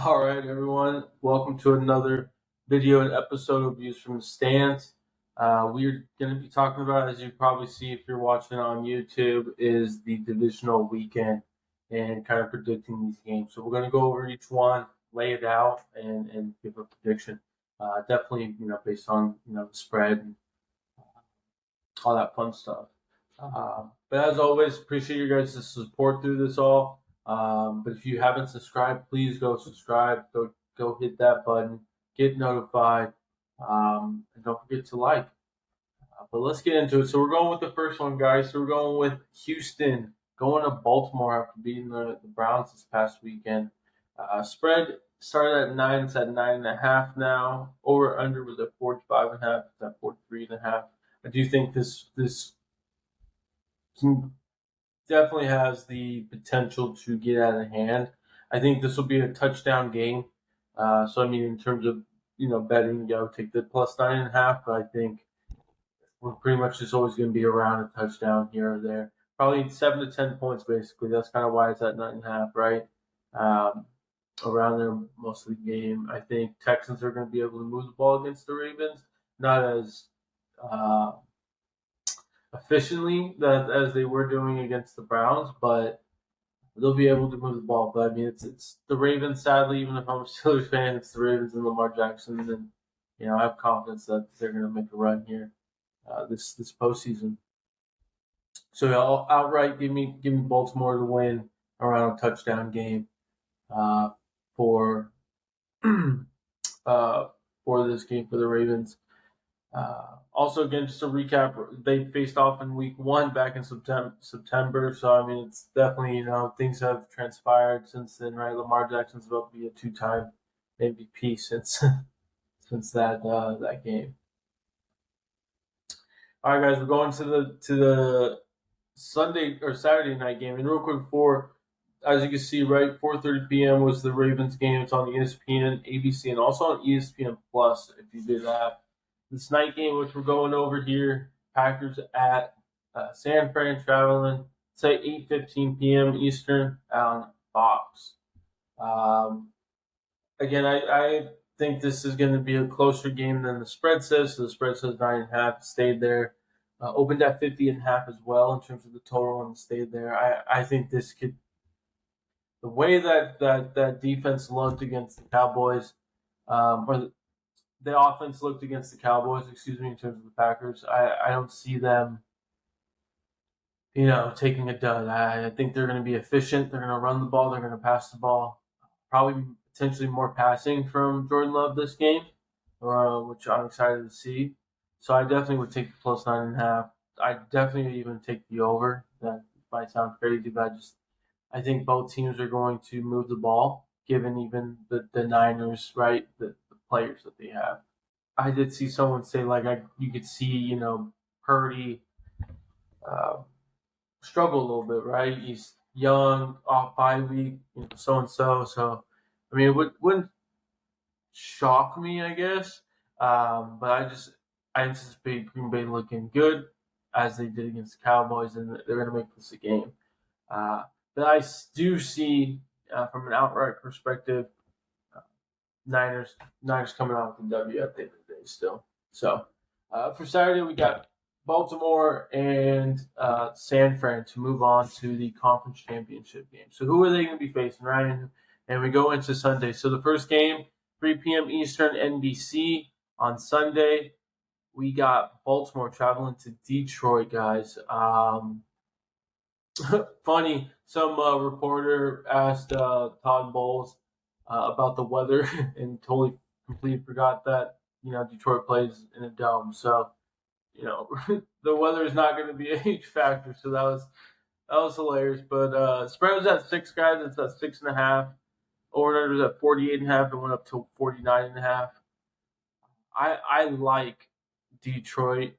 All right, everyone. Welcome to another video and episode of Views from the Stands. We're going to be talking about, as you probably see if you're watching on YouTube, is the divisional weekend and kind of predicting these games. So we're going to go over each one, lay it out, and give a prediction. Definitely, based on the spread and all that fun stuff. But as always, appreciate you guys' support through this all. But if you haven't subscribed, please go subscribe. Go hit that button. Get notified. And don't forget to like. But let's get into it. So we're going with the first one, guys. So we're going with Houston going to Baltimore after beating the Browns this past weekend. Spread started at 9. It's at 9.5 now. Over under was at 45.5. It's at 43.5. I do think this definitely has the potential to get out of hand. I think this will be a touchdown game. In terms of betting, take the plus 9.5. But I think we're pretty much just always going to be around a touchdown here or there. Probably 7 to 10 points, basically. That's kind of why it's at 9.5, right? Around there most of the game. I think Texans are going to be able to move the ball against the Ravens, not as efficiently as they were doing against the Browns, but they'll be able to move the ball. But I mean, it's the Ravens. Sadly, even if I'm a Steelers fan, it's the Ravens and Lamar Jackson, and I have confidence that they're going to make a run here this postseason. So I'll outright give me Baltimore to win around a touchdown game for this game for the Ravens. Also, again, just a recap, they faced off in week 1 back in September. So, I mean, it's definitely, things have transpired since then, right? Lamar Jackson's about to be a 2-time MVP since that game. All right, guys, we're going to the Sunday or Saturday night game. And real quick, as you can see, right, 4:30 p.m. was the Ravens game. It's on ESPN, ABC, and also on ESPN Plus if you do that. This night game, which we're going over here, Packers at San Fran traveling. It's at 8:15 p.m. Eastern on Fox. Again, I think this is going to be a closer game than the spread says. So the spread says 9.5, stayed there. Opened at 50.5 as well in terms of the total and stayed there. I think this could, the way that defense looked against the Cowboys, or the offense looked against the Cowboys, in terms of the Packers, I don't see them, taking a dud. I think they're going to be efficient. They're going to run the ball. They're going to pass the ball. Probably potentially more passing from Jordan Love this game, which I'm excited to see. So I definitely would take the plus 9.5. I definitely even take the over. That might sound crazy, but I think both teams are going to move the ball, given even the Niners, right, the players that they have. I did see someone say, you could see, Purdy struggle a little bit, right? He's young, off bye week, so-and-so. So, I mean, it wouldn't shock me, I guess. But I anticipate Green Bay looking good as they did against the Cowboys, and they're going to make this a game. But I do see, from an outright perspective, Niners coming out with the W at the end of the day still. So for Saturday, we got Baltimore and San Fran to move on to the conference championship game. So who are they going to be facing, Ryan? And we go into Sunday. So the first game, 3 p.m. Eastern, NBC on Sunday. We got Baltimore traveling to Detroit, guys. Funny, some reporter asked Todd Bowles about the weather and completely forgot that Detroit plays in a dome. So the weather is not going to be a huge factor. So that was hilarious. But spread was at 6, guys. It's at 6.5. Over was at 48.5. It went up to 49.5. I like Detroit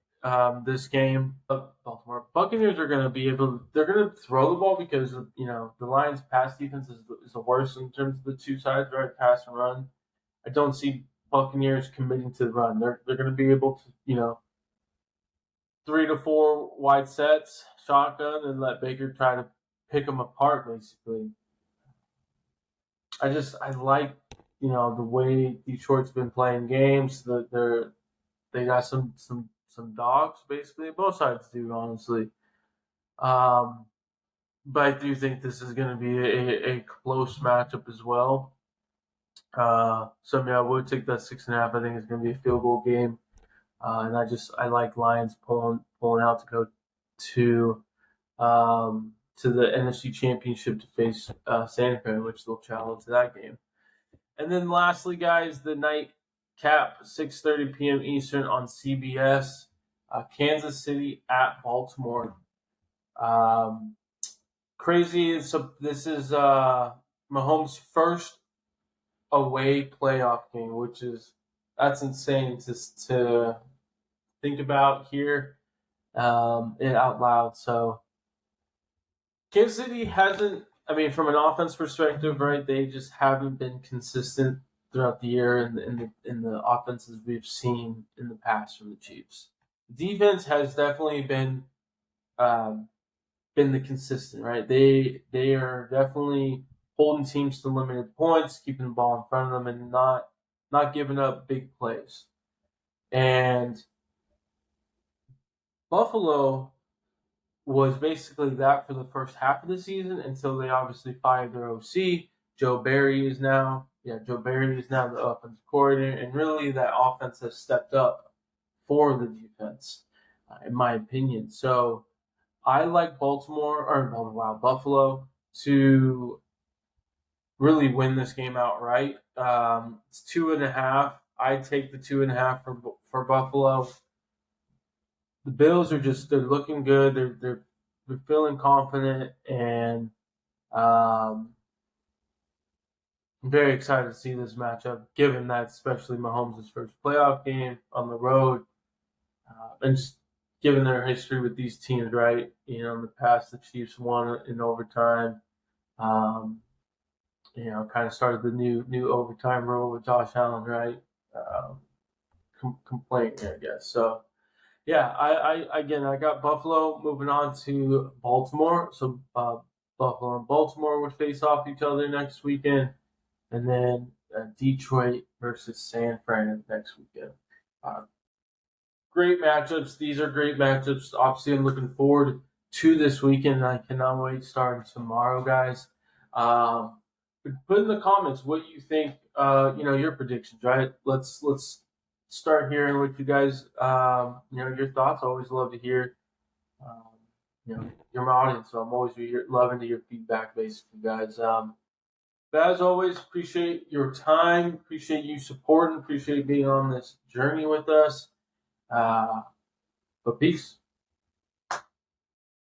this game. Baltimore Buccaneers are going to be they're going to throw the ball because the Lions' pass defense is the worst in terms of the two sides, right? Pass and run. I don't see Buccaneers committing to the run. They're going to be able to 3 to 4 wide sets, shotgun, and let Baker try to pick them apart, basically. I like the way Detroit's been playing games, they got some dogs basically. Both sides do, honestly. Um, but I do think this is going to be a close matchup as well. I would take that 6.5. I think it's going to be a field goal game, and I like Lions pulling out to go to the NFC Championship to face San Fran, which they'll travel to that game. And then lastly, guys, the night cap, 6:30 p.m. Eastern on CBS. Kansas City at Baltimore. Crazy. So this is Mahomes' first away playoff game, that's insane to think about here it out loud. So Kansas City hasn't. I mean, from an offense perspective, right? They just haven't been consistent throughout the year in the offenses we've seen in the past from the Chiefs. Defense has definitely um, been the consistent, right? They are definitely holding teams to limited points, keeping the ball in front of them, and not giving up big plays. And Buffalo was basically that for the first half of the season until they obviously fired their OC. Joe Barry is now the offensive coordinator, and really that offense has stepped up for the defense, in my opinion. So I like Buffalo to really win this game outright. It's 2.5. I take the 2.5 for Buffalo. The Bills they're looking good. They're feeling confident, and I'm very excited to see this matchup. Given that, especially Mahomes' first playoff game on the road, and just given their history with these teams, right? In the past, the Chiefs won in overtime. Kind of started the new overtime rule with Josh Allen, right? Complaint, I guess. So yeah, I got Buffalo moving on to Baltimore. So Buffalo and Baltimore would face off each other next weekend, and then Detroit versus San Fran next weekend. Great matchups. These are great matchups. Obviously, I'm looking forward to this weekend. I cannot wait starting tomorrow, guys. Put in the comments what you think. Your predictions, right? Let's start hearing what you guys, your thoughts. I always love to hear, your audience. So I'm always loving to hear feedback, basically, guys. But as always, appreciate your time. Appreciate you supporting. Appreciate being on this journey with us. But peace.